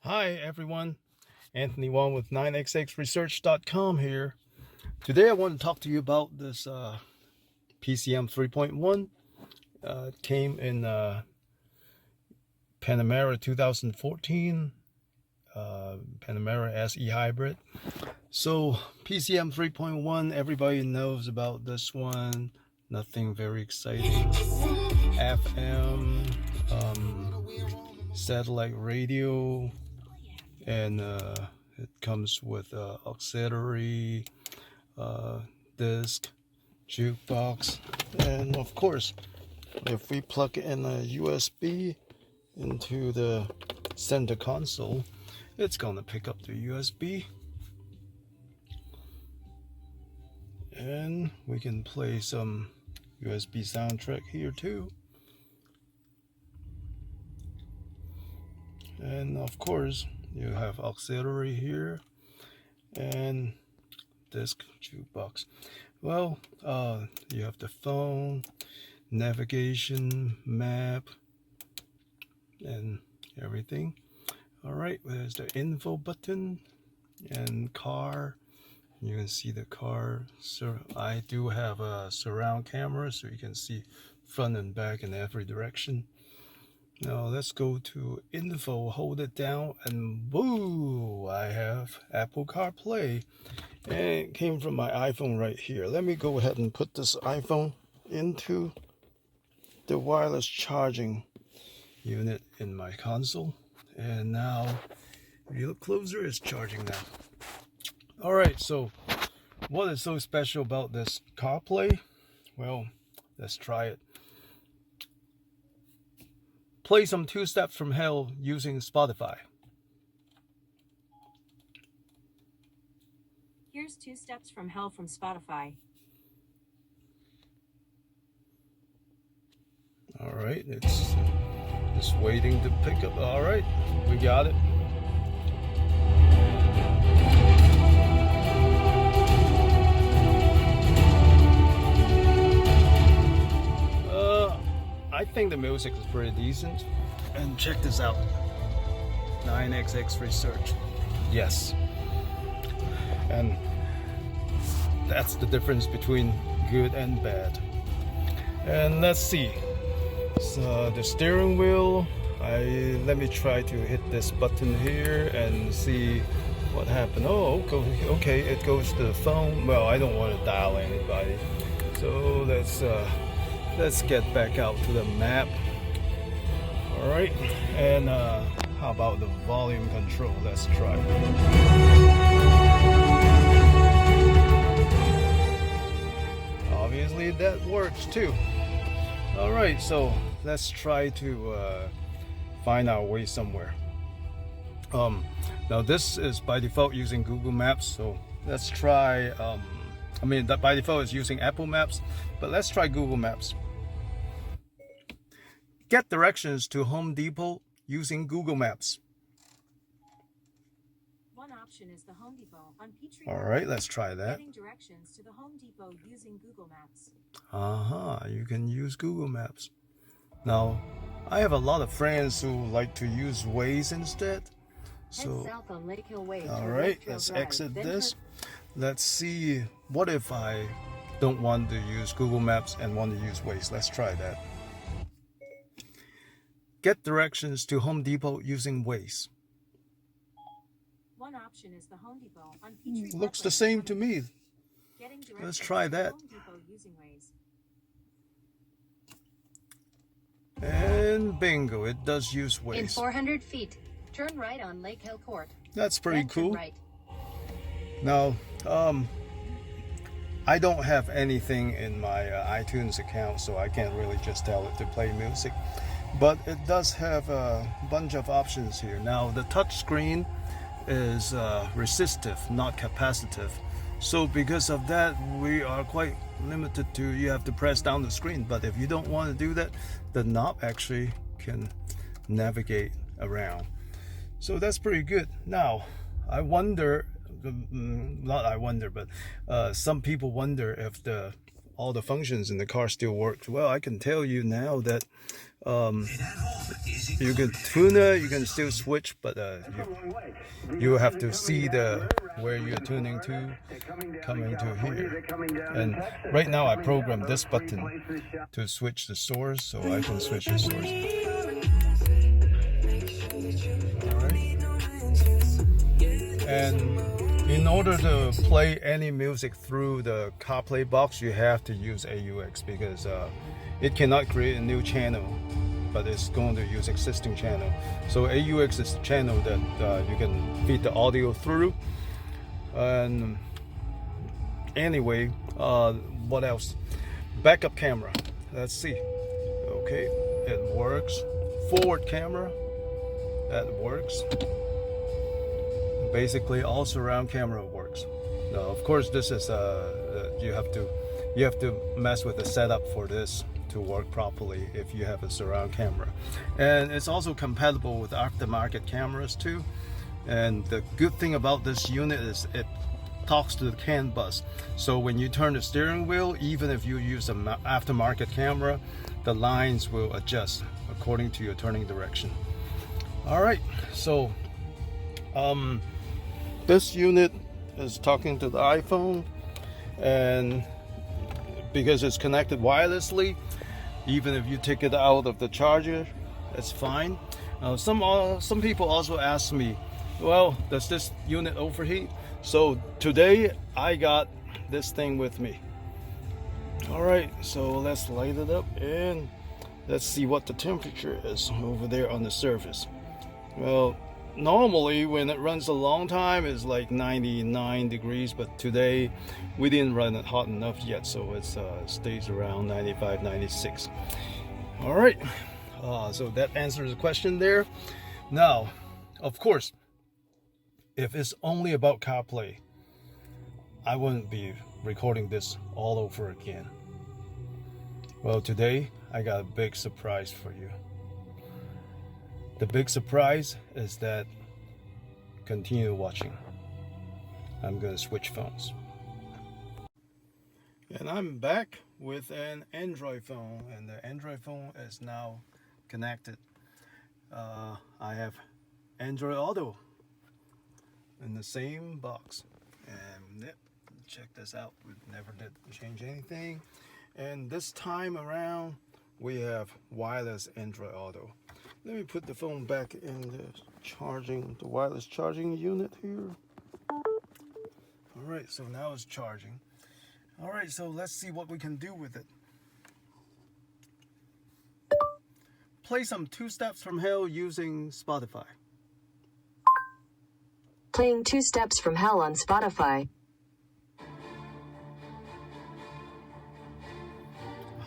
Hi everyone, Anthony Wong with 9xxresearch.com here. Today I want to talk to you about this PCM 3.1. It came in Panamera 2014, Panamera SE Hybrid. So PCM 3.1, everybody knows about this one. Nothing very exciting. FM, satellite radio, and it comes with auxiliary disc, jukebox, and of course if we plug in a USB into the center console, it's gonna pick up the USB and we can play some USB soundtrack here too. And of course you have auxiliary here and disc jukebox. Well, you have the phone, navigation, map, and everything. All right, there's the info button and car. You can see the car. So I do have a surround camera, so you can see front and back in every direction. Now let's go to info, hold it down, and boo, I have Apple CarPlay. And it came from my iPhone right here. Let me go ahead and put this iPhone into the wireless charging unit in my console. And now, if you look closer, it's charging now. Alright, so what is so special about this CarPlay? Well, let's try it. Play some Two Steps from Hell using Spotify. Here's Two Steps from Hell from Spotify. All right, it's just waiting to pick up. All right, we got it. I think the music is pretty decent. And check this out. 9xx Research. Yes. And that's the difference between good and bad. And let's see. So the steering wheel, let me try to hit this button here and see what happened. Oh, okay, it goes to the phone. Well, I don't want to dial anybody. So let's get back out to the map. All right, and how about the volume control? Let's try. Obviously that works too. All right, so let's try to find our way somewhere. Now this is by default using Google Maps, so let's try. That by default is using Apple Maps, but let's try Google Maps. Get directions to Home Depot using Google Maps. One option is the Home Depot on Petrie. All right, let's try that. Getting directions to the Home Depot using Google Maps. You can use Google Maps. Now, I have a lot of friends who like to use Waze instead. So, head south on Lake Hill Way. all right, let's exit this. Let's see, what if I don't want to use Google Maps and want to use Waze? Let's try that. Get directions to Home Depot using Waze. One option is the Home Depot on Petrie. Looks the same to me. Let's try that. Home Depot using Waze. And bingo, it does use Waze. In 400 feet, turn right on Lake Hill Court. That's pretty cool. Right. Now, I don't have anything in my iTunes account, so I can't really just tell it to play music. But it does have a bunch of options here. Now, the touch screen is resistive, not capacitive. So because of that, we are quite limited to, you have to press down the screen. But if you don't want to do that, the knob actually can navigate around. So that's pretty good. Now, I wonder, some people wonder if the all the functions in the car still work. Well, I can tell you now that you can tune it, you can still switch, but you have to see where you're tuning to coming to here. And right now I programmed this button to switch the source, so I can switch the source. And in order to play any music through the CarPlay box, you have to use AUX, because it cannot create a new channel, but it's going to use existing channel. So AUX is the channel that you can feed the audio through. And anyway, what else? Backup camera. Let's see. Okay, it works. Forward camera, that works. Basically all surround camera works. Now of course this is you have to mess with the setup for this to work properly if you have a surround camera. And it's also compatible with aftermarket cameras too. And the good thing about this unit is it talks to the CAN bus. So when you turn the steering wheel, even if you use an aftermarket camera, the lines will adjust according to your turning direction. All right, so this unit is talking to the iPhone, and because it's connected wirelessly, even if you take it out of the charger, it's fine. Some people also ask me, well, does this unit overheat? So today I got this thing with me. All right, so let's light it up and let's see what the temperature is over there on the surface. Well, normally when it runs a long time it's like 99 degrees, but today we didn't run it hot enough yet, so it stays around 95, 96. All right, so that answers the question there. Now, of course, if it's only about CarPlay, I wouldn't be recording this all over again. Well, today I got a big surprise for you. The big surprise is that, continue watching, I'm going to switch phones. And I'm back with an Android phone, and the Android phone is now connected. I have AndroidAuto in the same box, and check this out, we never did change anything. And this time around we have wireless AndroidAuto. Let me put the phone back in the wireless charging unit here. All right, so now it's charging. All right, so let's see what we can do with it. Play some Two Steps from Hell using Spotify. Playing Two Steps from Hell on Spotify.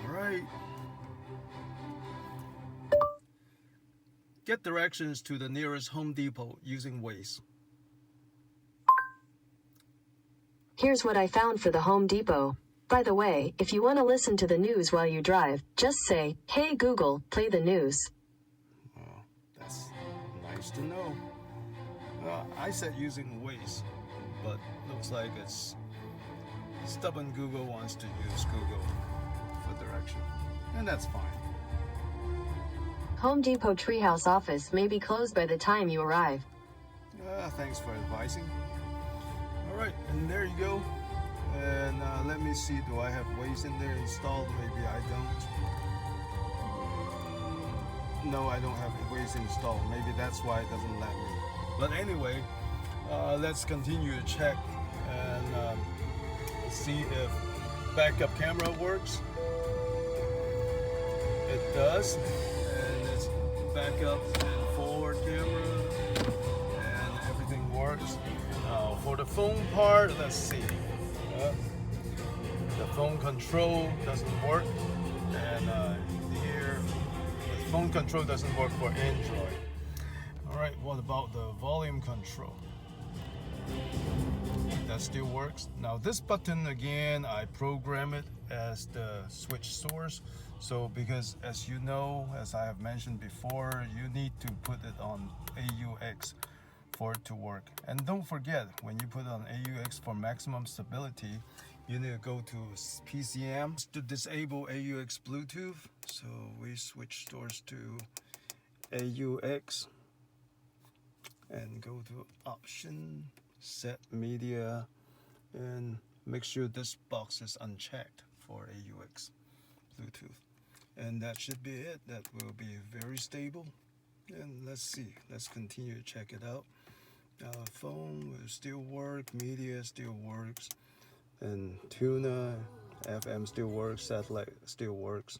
All right. Get directions to the nearest Home Depot using Waze. Here's what I found for the Home Depot. By the way, if you want to listen to the news while you drive, just say, "Hey Google, play the news." Oh, that's nice to know. I said using Waze, but looks like it's stubborn Google wants to use Google for direction, and that's fine. Home Depot Treehouse office may be closed by the time you arrive. Thanks for advising. All right, and there you go. And let me see, do I have Waze in there installed? Maybe I don't. No, I don't have Waze installed. Maybe that's why it doesn't let me. But anyway, let's continue to check and see if backup camera works. It does, and it's backup and forward camera, and everything works. For the phone part, let's see. The phone control doesn't work, and here the phone control doesn't work for Android. Alright, what about the volume control? That still works. Now this button again, I program it as the switch source. So because as you know, as I have mentioned before, you need to put it on AUX for it to work. And don't forget, when you put it on AUX for maximum stability, you need to go to PCM to disable AUX Bluetooth. So we switch stores to AUX and go to option, set media, and make sure this box is unchecked for AUX Bluetooth. And that should be it. That will be very stable. And let's see, let's continue to check it out. Phone will still work, media still works, and tuner, FM still works, satellite still works.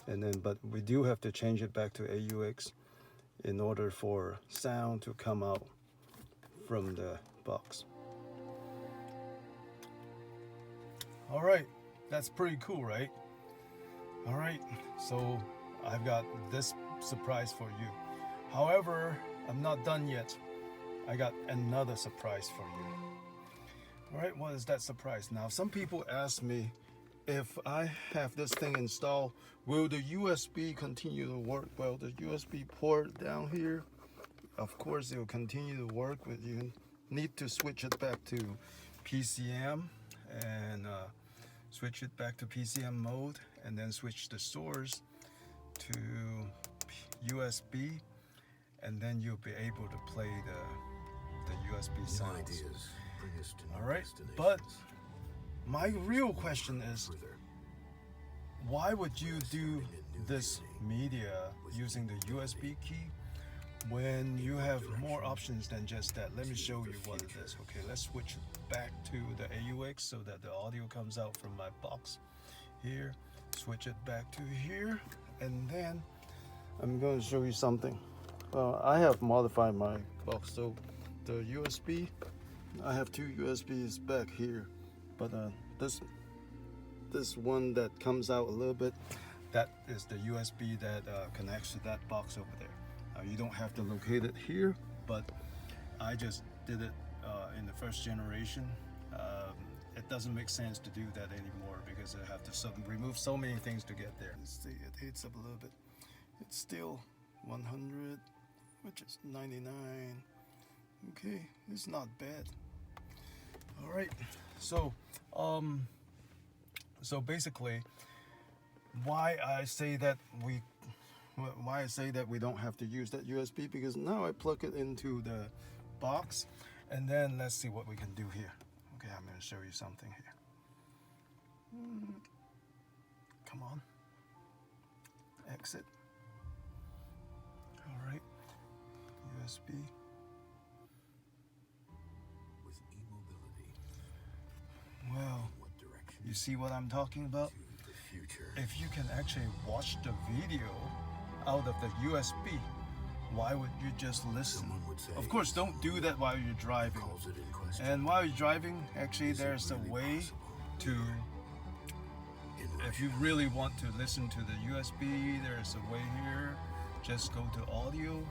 And then, but we do have to change it back to AUX in order for sound to come out from the box. All right, that's pretty cool, right? All right, so I've got this surprise for you. However, I'm not done yet. I got another surprise for you. All right, what is that surprise? Now, some people ask me, if I have this thing installed, will the USB continue to work? Well, the USB port down here, of course, it will continue to work, but you need to switch it back to PCM and switch it back to PCM mode, and then switch the source to USB, and then you'll be able to play the USB sounds. All right, but my real question is, why would you do this media using the USB key when you have more options than just that? Let me show you what it is. Okay, let's switch back to the AUX so that the audio comes out from my box here. Switch it back to here, and then I'm going to show you something. I have modified my box, so the USB, I have two USBs back here, but this one that comes out a little bit, that is the USB that connects to that box over there. You don't have to locate it here, but I just did it in the first generation. It doesn't make sense to do that anymore because I have to remove so many things to get there. Let's see, it heats up a little bit. It's still 100, which is 99. Okay, it's not bad. All right, so basically, why I say that we don't have to use that USB, because now I plug it into the box, and then let's see what we can do here. Okay, I'm going to show you something here. Come on, exit. All right, USB. With e-mobility, well, what direction you see what I'm talking about? to the future? If you can actually watch the video out of the USB, why would you just listen? Someone would say, Of course, don't do that while you're driving. calls it in question. And while you're driving, actually, Is it there's a really way possible? to, In if you really want to listen to the USB, there's a way here. Just go to audio.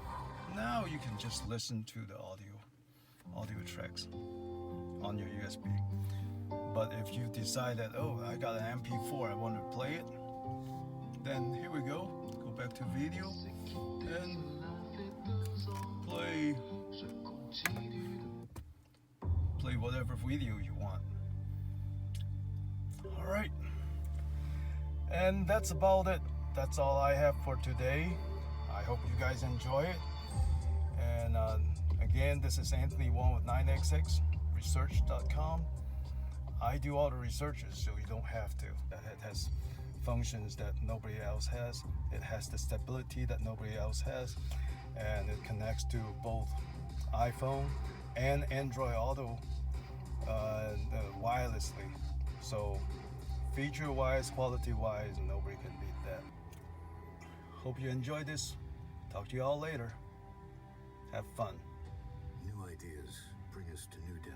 Now you can just listen to the audio tracks on your USB. But if you decide that, oh, I got an MP4, I want to play it, then here we go. Go back to video and play whatever video you want. All right, and that's about it. That's all I have for today. I hope you guys enjoy it. And again, this is Anthony Wong with 9xxresearch.com. I do all the researches, so you don't have to. It has functions that nobody else has. It has the stability that nobody else has, and it connects to both iPhone and Android Auto wirelessly. So feature-wise, quality-wise, nobody can beat that. Hope you enjoyed this. Talk to you all later. Have fun. New ideas bring us to new destinations.